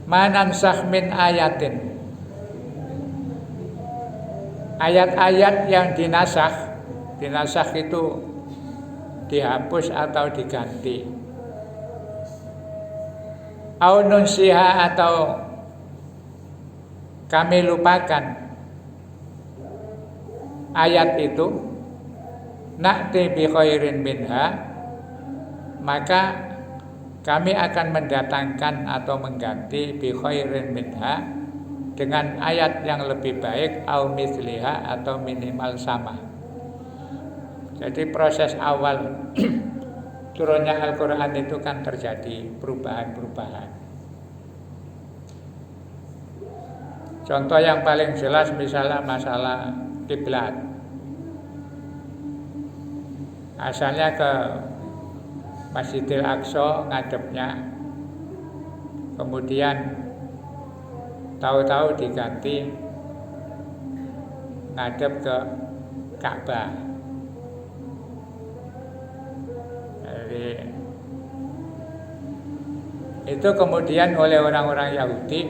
Manansakh min ayatin. Ayat-ayat yang dinasakh itu dihapus atau diganti. Au nunsiha atau kami lupakan ayat itu, na'ti bi khairin minha, maka kami akan mendatangkan atau mengganti bi khairin minha dengan ayat yang lebih baik, au misliha atau minimal sama. Jadi proses awal turunnya Al-Quran itu kan terjadi perubahan-perubahan. Contoh yang paling jelas misalnya masalah kiblat. Asalnya ke Masjidil Aqsa ngadepnya, kemudian tahu-tahu diganti ngadep ke Ka'bah. Jadi itu kemudian oleh orang-orang Yahudi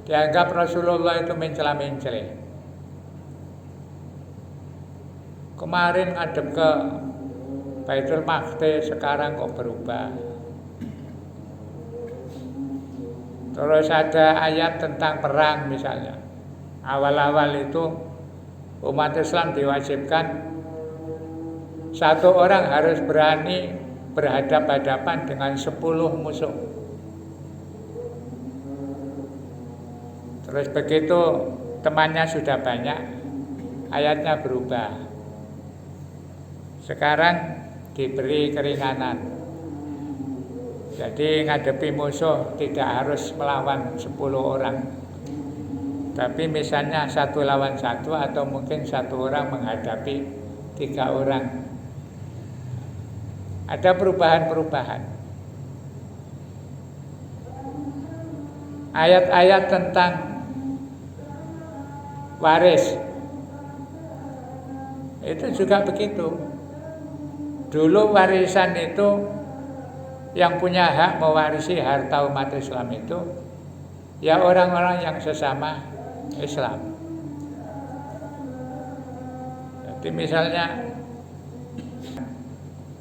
dianggap Rasulullah itu mencela-mencela. Kemarin ngadep ke Baitul Maqdis, sekarang kok berubah. Terus ada ayat tentang perang misalnya. Awal-awal itu umat Islam diwajibkan satu orang harus berani berhadapan-hadapan dengan 10 musuh. Terus begitu temannya sudah banyak, ayatnya berubah. Sekarang diberi keringanan. Jadi ngadepi musuh tidak harus melawan 10 orang. Tapi misalnya 1 lawan 1 atau mungkin 1 orang menghadapi 3 orang. Ada perubahan-perubahan. Ayat-ayat tentang waris itu juga begitu. Dulu warisan itu yang punya hak mewarisi harta umat Islam itu ya orang-orang yang sesama Islam. Jadi misalnya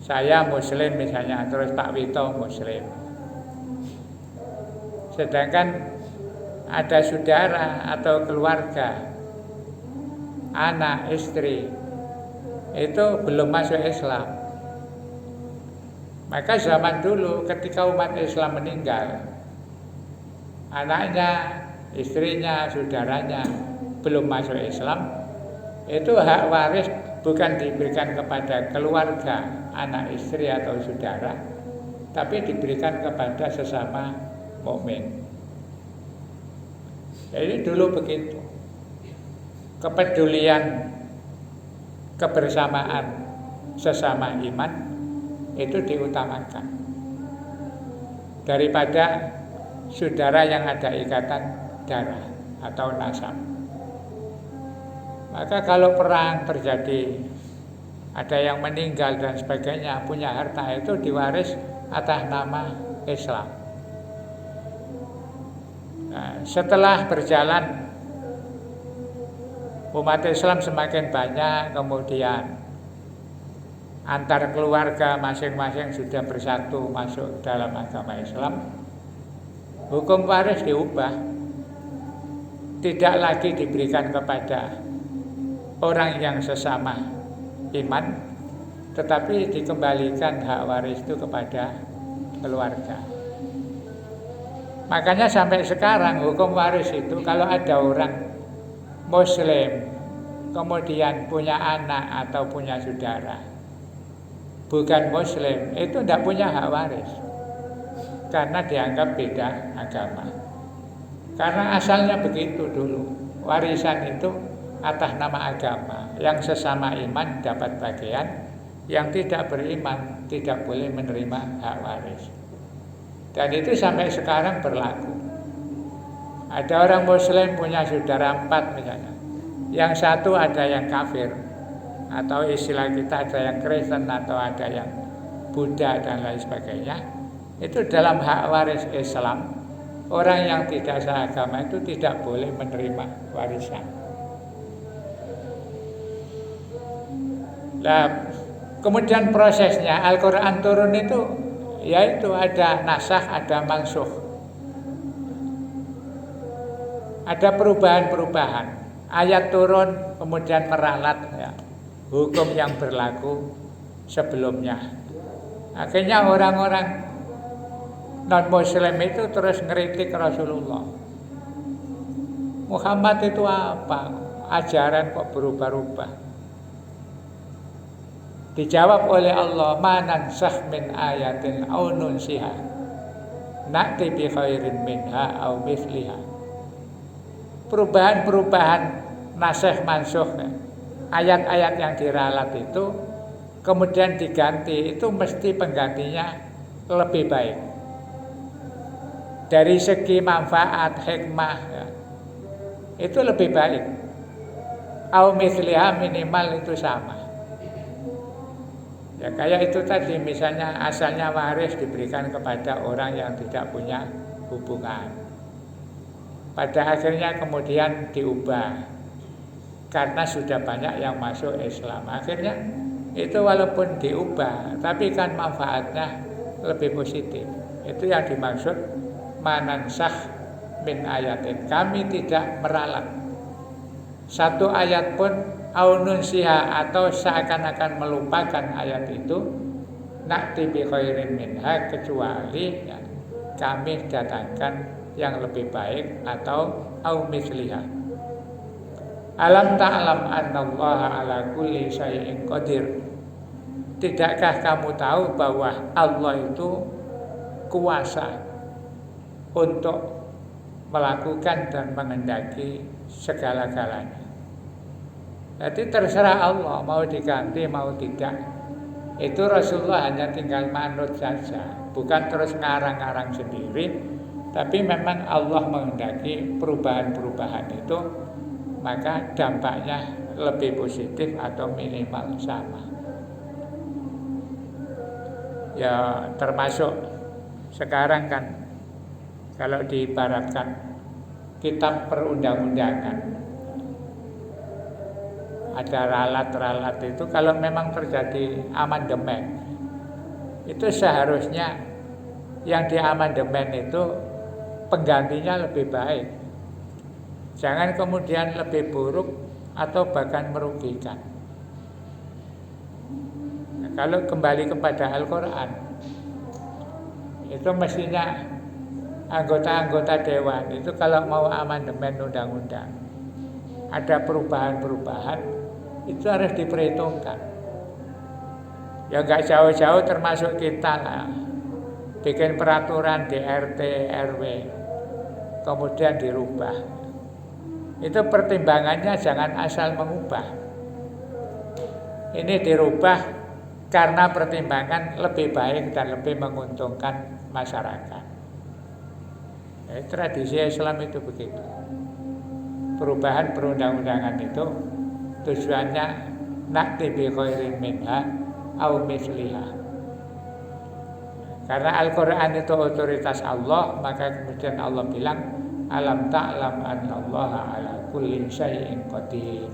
saya Muslim misalnya, terus Pak Wito Muslim. Sedangkan ada saudara atau keluarga, anak, istri itu belum masuk Islam. Maka zaman dulu ketika umat Islam meninggal, anaknya, istrinya, saudaranya belum masuk Islam, itu hak waris bukan diberikan kepada keluarga, anak, istri atau saudara, tapi diberikan kepada sesama mukmin. Jadi dulu begitu. Kepedulian, kebersamaan sesama iman itu diutamakan daripada saudara yang ada ikatan darah atau nasab. Maka kalau perang terjadi, ada yang meninggal dan sebagainya, punya harta itu diwaris atas nama Islam. Nah, setelah berjalan umat Islam semakin banyak, kemudian antar keluarga masing-masing sudah bersatu masuk dalam agama Islam, hukum waris diubah. Tidak lagi diberikan kepada orang yang sesama iman, tetapi dikembalikan hak waris itu kepada keluarga. Makanya sampai sekarang hukum waris itu kalau ada orang Muslim kemudian punya anak atau punya saudara bukan Muslim, itu tidak punya hak waris karena dianggap beda agama. Karena asalnya begitu dulu, warisan itu atas nama agama. Yang sesama iman dapat bagian, yang tidak beriman tidak boleh menerima hak waris. Dan itu sampai sekarang berlaku. Ada orang Muslim punya saudara 4 misalnya, yang satu ada yang kafir, atau istilah kita ada yang Kristen atau ada yang Buddha dan lain sebagainya. Itu dalam hak waris Islam, orang yang tidak seagama itu tidak boleh menerima warisan. Nah, kemudian prosesnya Al-Quran turun itu, yaitu ada nasakh, ada mansukh, ada perubahan-perubahan. Ayat turun kemudian meralat ya, hukum yang berlaku sebelumnya. Akhirnya orang-orang non-Muslim itu terus ngeritik Rasulullah. Muhammad itu apa? Ajaran kok berubah-ubah. Dijawab oleh Allah, "Ma nansakh min ayatin aw nunsiha na'ti bi khairin minha aw mithliha." Perubahan-perubahan nasikh mansukh, ayat-ayat yang diralat itu kemudian diganti, itu mesti penggantinya lebih baik. Dari segi manfaat, hikmah ya, itu lebih baik. Au mithliha, minimal itu sama. Ya kayak itu tadi, misalnya asalnya waris diberikan kepada orang yang tidak punya hubungan. Pada akhirnya kemudian diubah karena sudah banyak yang masuk Islam. Akhirnya itu walaupun diubah, tapi kan manfaatnya lebih positif. Itu yang dimaksud manansakh min ayatin. Kami tidak meralat satu ayat pun aununsiha, atau seakan-akan melupakan ayat itu, nakti bi khairin minha, kecuali ya, kami datangkan yang lebih baik atau au misliha. Alam ta'lam annallaha ala kulli syai'in qadir. Tidakkah kamu tahu bahwa Allah itu kuasa untuk melakukan dan menghendaki segala-galanya. Jadi terserah Allah mau diganti mau tidak. Itu Rasulullah hanya tinggal manut saja, bukan terus ngarang-ngarang sendiri. Tapi memang Allah menghendaki perubahan-perubahan itu, maka dampaknya lebih positif atau minimal sama. Ya termasuk sekarang kan kalau diibaratkan kitab perundang-undangan, ada ralat-ralat itu, kalau memang terjadi amandemen, itu seharusnya yang diamandemen itu penggantinya lebih baik. Jangan kemudian lebih buruk atau bahkan merugikan. Nah, kalau kembali kepada Al-Quran, itu mestinya anggota-anggota dewan itu kalau mau amandemen undang-undang, ada perubahan-perubahan, itu harus diperhitungkan. Ya nggak jauh-jauh termasuk kita lah, bikin peraturan di RT, RW, kemudian dirubah. Itu pertimbangannya jangan asal mengubah. Ini dirubah karena pertimbangan lebih baik dan lebih menguntungkan masyarakat. Tradisi Islam itu begitu. Perubahan perundang-undangan itu tujuannya nakti bi khairin minha au misliha. Karena Al-Quran itu otoritas Allah, maka kemudian Allah bilang, alam ta'lam annallaha ala kulli syai'in qadir.